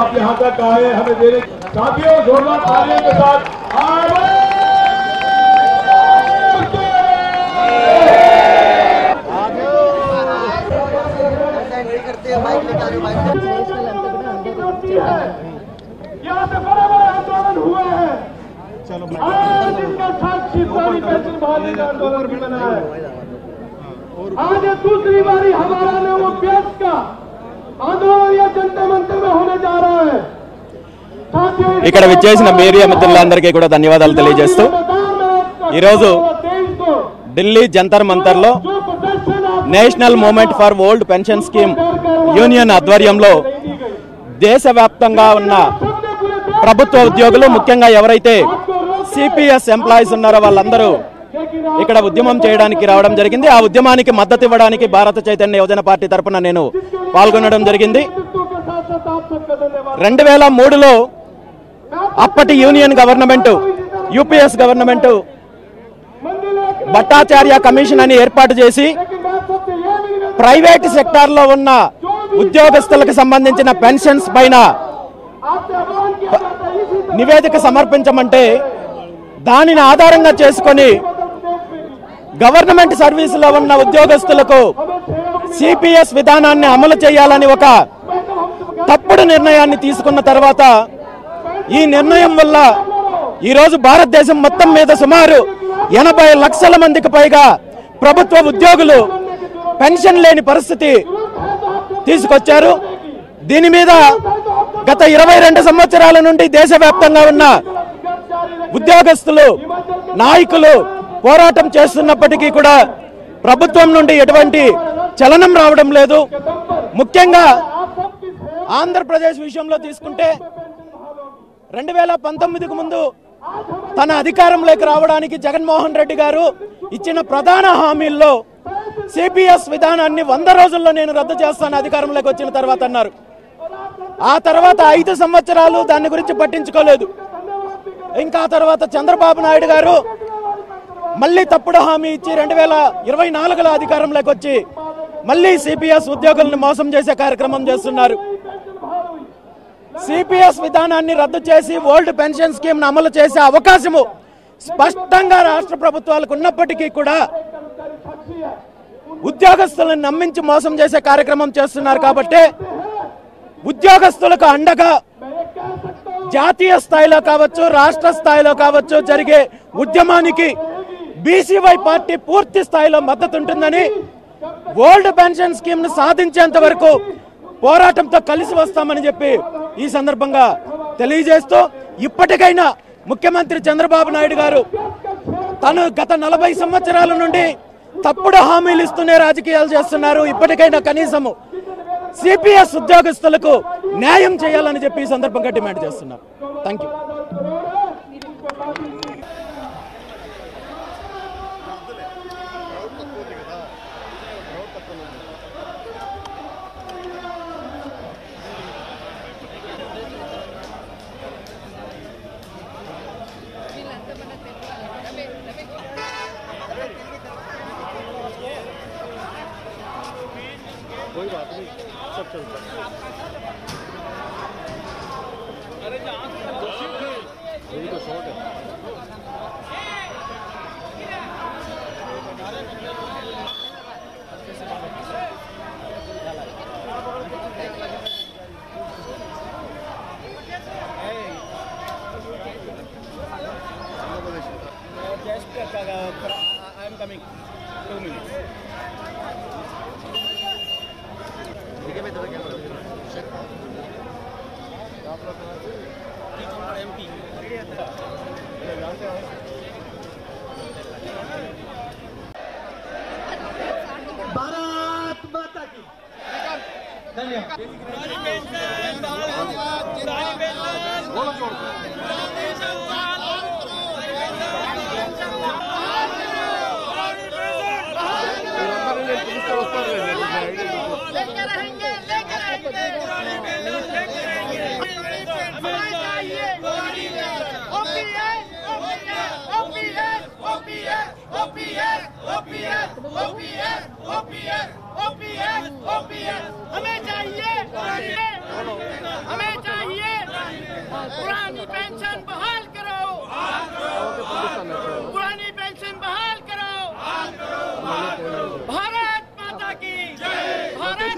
आप यहाँ तक आए हमें देने साथियों जोरदार तालियों के साथ यहाँ से बड़े बड़े आंदोलन हुए हैं। आज इसका साक्षी सारी पेंशन बहाली का आंदोलन भी बना है। आज दूसरी बारी हमारा ने वो प्यास का आंदोलन या जनता मंत्र में होने जा रहा है। ఇక్కడ విచ్చేసిన మీడియా మిత్రులందరికీ కూడా ధన్యవాదాలు తెలియజేస్తూ ఈరోజు ఢిల్లీ జంతర్ మంతర్లో national movement for old pension scheme union ఆధ్వర్యంలో దేశవ్యాప్తంగా ఉన్న ప్రభుత్వ ఉద్యోగులు ముఖ్యంగా ఎవరైతే సిపిఎస్ ఎంప్లాయీస్ ఉన్నారో వాళ్ళందరూ ఇక్కడ ఉద్యమం చేయడానికి రావడం జరిగింది। ఆ ఉద్యమానికి మద్దతు ఇవ్వడానికి భారత చైతన్య యువజన పార్టీ తరపున నేను పాల్గొనడం జరిగింది। 2003లో అప్పటి union government UPS government Bhattacharya commission అని ఏర్పాటు చేసి ప్రైవేట్ సెక్టార్లో ఉన్న ఉద్యోగస్తులకు సంబంధించిన పెన్షన్స్ పైన నివేదిక సమర్పించమంటే దానిని ఆధారంగా చేసుకొని గవర్నమెంట్ సర్వీసులో ఉన్న ఉద్యోగస్తులకు సిపిఎస్ విధానాన్ని అమలు చేయాలని ఒక తప్పుడు నిర్ణయాన్ని తీసుకున్న తర్వాత ఈ నిర్ణయం వల్ల ఈరోజు భారతదేశం మొత్తం మీద సుమారు 80 లక్షల మందికి పైగా ప్రభుత్వ ఉద్యోగులు పెన్షన్ లేని పరిస్థితి తీసుకొచ్చారు। దీని మీద గత 22 సంవత్సరాల నుండి దేశవ్యాప్తంగా ఉన్న ఉద్యోగస్తులు నాయకులు పోరాటం చేస్తున్నప్పటికీ కూడా ప్రభుత్వం నుండి ఎటువంటి చలనం రావడం లేదు। ముఖ్యంగా ఆంధ్రప్రదేశ్ విషయంలో తీసుకుంటే 2019కు ముందు తన అధికారంలోకి రావడానికి జగన్మోహన్ రెడ్డి గారు ఇచ్చిన ప్రధాన హామీల్లో సిపిఎస్ విధానాన్ని 100 రోజుల్లో నేను రద్దు చేస్తాను అధికారంలోకి వచ్చిన తర్వాత అన్నారు। ఆ తర్వాత 5 సంవత్సరాలు దాని గురించి పట్టించుకోలేదు। ఇంకా తర్వాత చంద్రబాబు నాయుడు గారు మళ్ళీ తప్పుడు హామీ ఇచ్చి 2024లో అధికారంలోకి వచ్చి మళ్ళీ సిపిఎస్ ఉద్యోగులను మోసం చేసే కార్యక్రమం చేస్తున్నారు। సిపిఎస్ విధానాన్ని రద్దు చేసి ఓల్డ్ పెన్షన్ స్కీమ్ అమలు చేసే అవకాశము స్పష్టంగా రాష్ట్ర ప్రభుత్వాలకు ఉన్నప్పటికీ కూడా ఉద్యోగస్తులను నమ్మించి మోసం చేసే కార్యక్రమం చేస్తున్నారు। కాబట్టి ఉద్యోగస్తులకు అండగా జాతీయ స్థాయిలో కావచ్చు రాష్ట్ర స్థాయిలో కావచ్చు జరిగే ఉద్యమానికి బీసీవై పార్టీ పూర్తి స్థాయిలో మద్దతు ఉంటుందని ఓల్డ్ పెన్షన్ స్కీమ్ ను సాధించేంత వరకు పోరాటంతో కలిసి వస్తామని చెప్పి ఈ సందర్భంగా తెలియజేస్తూ ఇప్పటికైనా ముఖ్యమంత్రి చంద్రబాబు నాయుడు గారు తను గత 40 సంవత్సరాల నుండి తప్పుడు హామీలు ఇస్తూనే రాజకీయాలు చేస్తున్నారు। ఇప్పటికైనా కనీసము సిపిఎస్ ఉద్యోగస్తులకు న్యాయం చేయాలని చెప్పి ఈ సందర్భంగా డిమాండ్ చేస్తున్నారు। Thank you. कोई बात नहीं, सब चलता है। अरे यही तो शॉर्ट है। I am coming 2 minutes. Bharat माता की धन्यवाद। हमें चाहिए पुरानी पेंशन बहाल करो, पुरानी पेंशन बहाल करो। भारत माता की, भारत